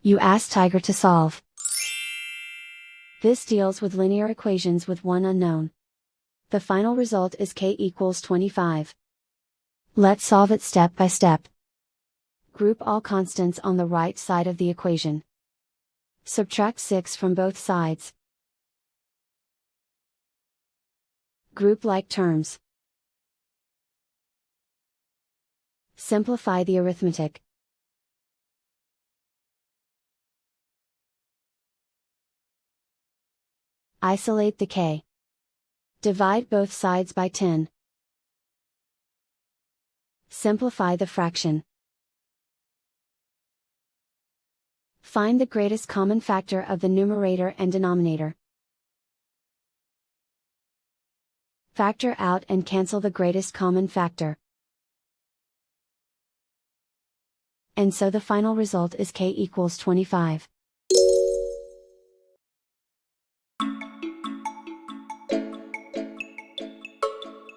You ask Tiger to solve. This deals with linear equations with one unknown. The final result is k equals 25. Let's solve it step by step. Group all constants on the right side of the equation. Subtract 6 from both sides. Group like terms. Simplify the arithmetic. Isolate the k. Divide both sides by 10. Simplify the fraction. Find the greatest common factor of the numerator and denominator. Factor out and cancel the greatest common factor. And so the final result is k equals 25.